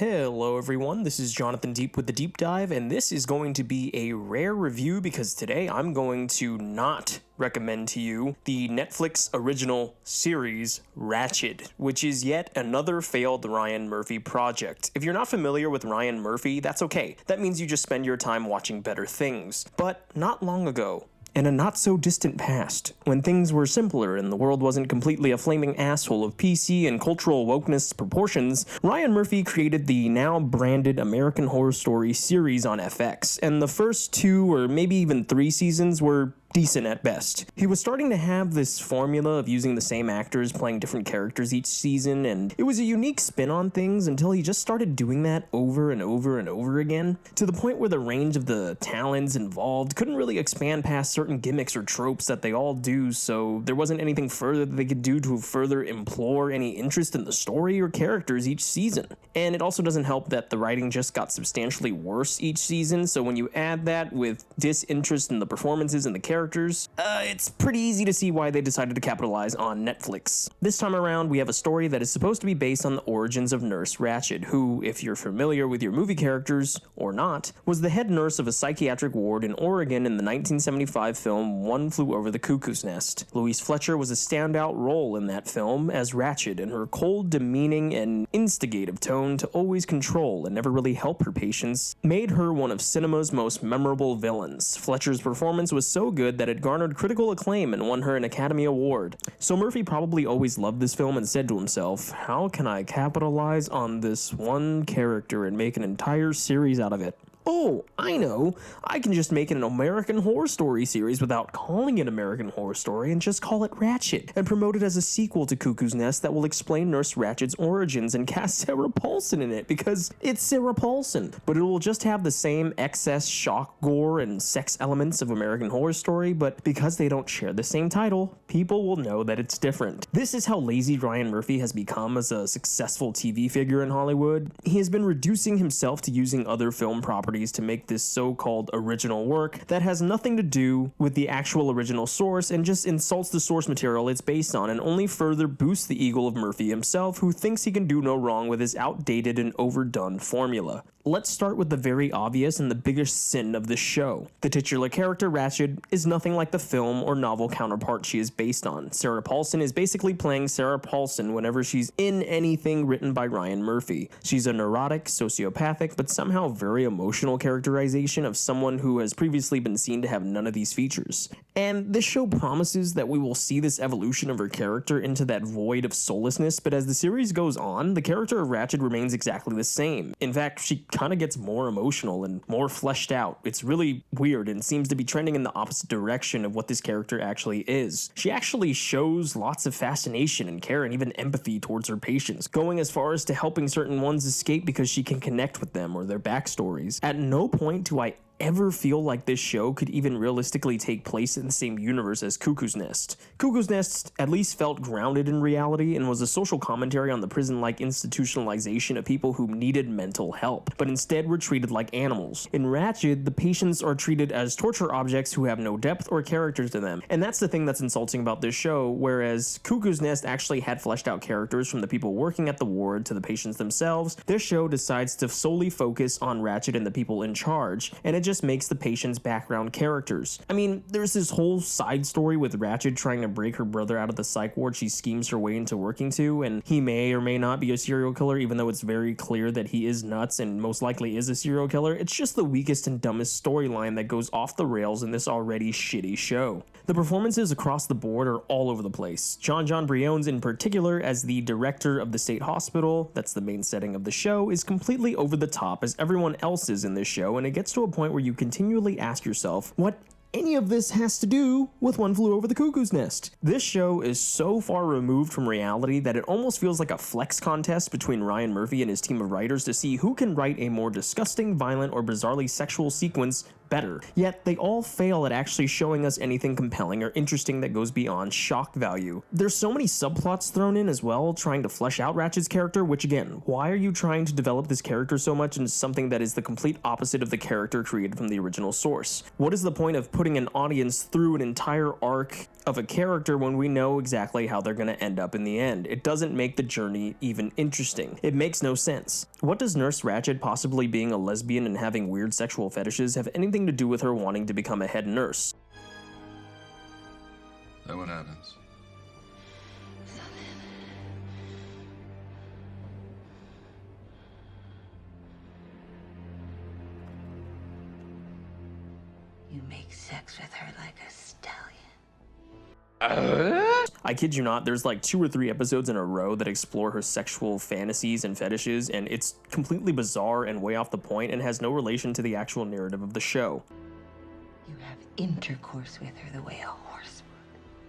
Hello everyone, this is Jonathan Diep with the Deep Dive, and this is going to be a rare review because today I'm going to not recommend to you the Netflix original series Ratched, which is yet another failed Ryan Murphy project. If you're not familiar with Ryan Murphy, that's okay. That means you just spend your time watching better things. But not long ago, in a not-so-distant past, when things were simpler and the world wasn't completely a flaming asshole of PC and cultural wokeness proportions, Ryan Murphy created the now-branded American Horror Story series on FX, and the first 2 or maybe even 3 seasons were decent at best. He was starting to have this formula of using the same actors playing different characters each season, and it was a unique spin on things until he just started doing that over and over and over again, to the point where the range of the talents involved couldn't really expand past certain gimmicks or tropes that they all do, so there wasn't anything further that they could do to further implore any interest in the story or characters each season. And it also doesn't help that the writing just got substantially worse each season, so when you add that with disinterest in the performances and the characters, it's pretty easy to see why they decided to capitalize on Netflix. This time around, we have a story that is supposed to be based on the origins of Nurse Ratched, who, if you're familiar with your movie characters, or not, was the head nurse of a psychiatric ward in Oregon in the 1975 film One Flew Over the Cuckoo's Nest. Louise Fletcher was a standout role in that film as Ratched, and her cold, demeaning, and instigative tone to always control and never really help her patients made her one of cinema's most memorable villains. Fletcher's performance was so good that it garnered critical acclaim and won her an Academy Award. So Murphy probably always loved this film and said to himself, how can I capitalize on this one character and make an entire series out of it? Oh, I know. I can just make it an American Horror Story series without calling it American Horror Story and just call it Ratched and promote it as a sequel to Cuckoo's Nest that will explain Nurse Ratched's origins and cast Sarah Paulson in it because it's Sarah Paulson. But it will just have the same excess shock, gore, and sex elements of American Horror Story, but because they don't share the same title, people will know that it's different. This is how lazy Ryan Murphy has become as a successful TV figure in Hollywood. He has been reducing himself to using other film properties to make this so-called original work that has nothing to do with the actual original source and just insults the source material it's based on and only further boosts the ego of Murphy himself, who thinks he can do no wrong with his outdated and overdone formula. Let's start with the very obvious and the biggest sin of this show. The titular character, Ratched, is nothing like the film or novel counterpart she is based on. Sarah Paulson is basically playing Sarah Paulson whenever she's in anything written by Ryan Murphy. She's a neurotic, sociopathic, but somehow very emotional characterization of someone who has previously been seen to have none of these features. And this show promises that we will see this evolution of her character into that void of soullessness, but as the series goes on, the character of Ratched remains exactly the same. In fact, she kind of gets more emotional and more fleshed out. It's really weird and seems to be trending in the opposite direction of what this character actually is. She actually shows lots of fascination and care and even empathy towards her patients, going as far as to helping certain ones escape because she can connect with them or their backstories. At no point do I ever feel like this show could even realistically take place in the same universe as Cuckoo's Nest. Cuckoo's Nest at least felt grounded in reality and was a social commentary on the prison-like institutionalization of people who needed mental help, but instead were treated like animals. In Ratched, the patients are treated as torture objects who have no depth or character to them, and that's the thing that's insulting about this show, whereas Cuckoo's Nest actually had fleshed out characters from the people working at the ward to the patients themselves. This show decides to solely focus on Ratched and the people in charge, and it just makes the patient's background characters. I mean, there's this whole side story with Ratched trying to break her brother out of the psych ward she schemes her way into working to, and he may or may not be a serial killer, even though it's very clear that he is nuts and most likely is a serial killer. It's just the weakest and dumbest storyline that goes off the rails in this already shitty show. The performances across the board are all over the place. John Briones in particular as the director of the state hospital, that's the main setting of the show, is completely over the top as everyone else is in this show, and it gets to a point where you continually ask yourself what any of this has to do with One Flew Over the Cuckoo's Nest. This show is so far removed from reality that it almost feels like a flex contest between Ryan Murphy and his team of writers to see who can write a more disgusting, violent, or bizarrely sexual sequence better. Yet, they all fail at actually showing us anything compelling or interesting that goes beyond shock value. There's so many subplots thrown in as well, trying to flesh out Ratched's character, which again, why are you trying to develop this character so much into something that is the complete opposite of the character created from the original source? What is the point of putting an audience through an entire arc of a character when we know exactly how they're going to end up in the end? It doesn't make the journey even interesting. It makes no sense. What does Nurse Ratched possibly being a lesbian and having weird sexual fetishes have anything to do with her wanting to become a head nurse? Then what happens? You make sex with her like a stallion. I kid you not, there's like 2 or 3 episodes in a row that explore her sexual fantasies and fetishes, and it's completely bizarre and way off the point and has no relation to the actual narrative of the show. You have intercourse with her the way a horse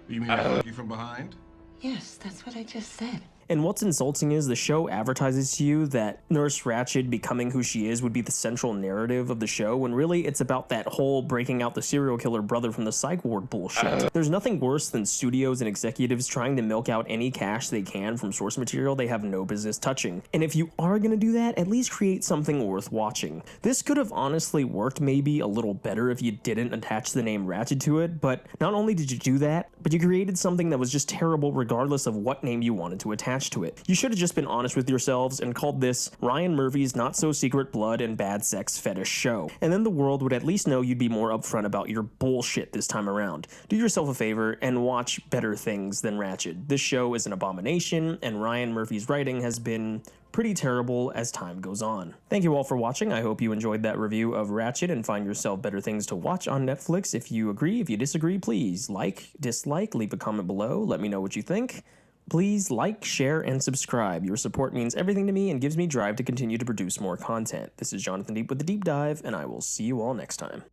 would. You mean I fuck you from behind? Yes, that's what I just said. And what's insulting is the show advertises to you that Nurse Ratched becoming who she is would be the central narrative of the show, when really it's about that whole breaking out the serial killer brother from the psych ward bullshit. There's nothing worse than studios and executives trying to milk out any cash they can from source material they have no business touching. And if you are gonna do that, at least create something worth watching. This could have honestly worked maybe a little better if you didn't attach the name Ratched to it, but not only did you do that, but you created something that was just terrible regardless of what name you wanted to attach to it. You should have just been honest with yourselves and called this Ryan Murphy's Not So Secret Blood and Bad Sex Fetish Show, and then the world would at least know you'd be more upfront about your bullshit this time around. Do yourself a favor and watch better things than Ratched. This show is an abomination, and Ryan Murphy's writing has been pretty terrible as time goes on. Thank you all for watching. I hope you enjoyed that review of Ratched and find yourself better things to watch on Netflix. If you agree, if you disagree, please like, dislike, leave a comment below, let me know what you think. Please like, share, and subscribe. Your support means everything to me and gives me drive to continue to produce more content. This is Jonathan Diep with The Deep Dive, and I will see you all next time.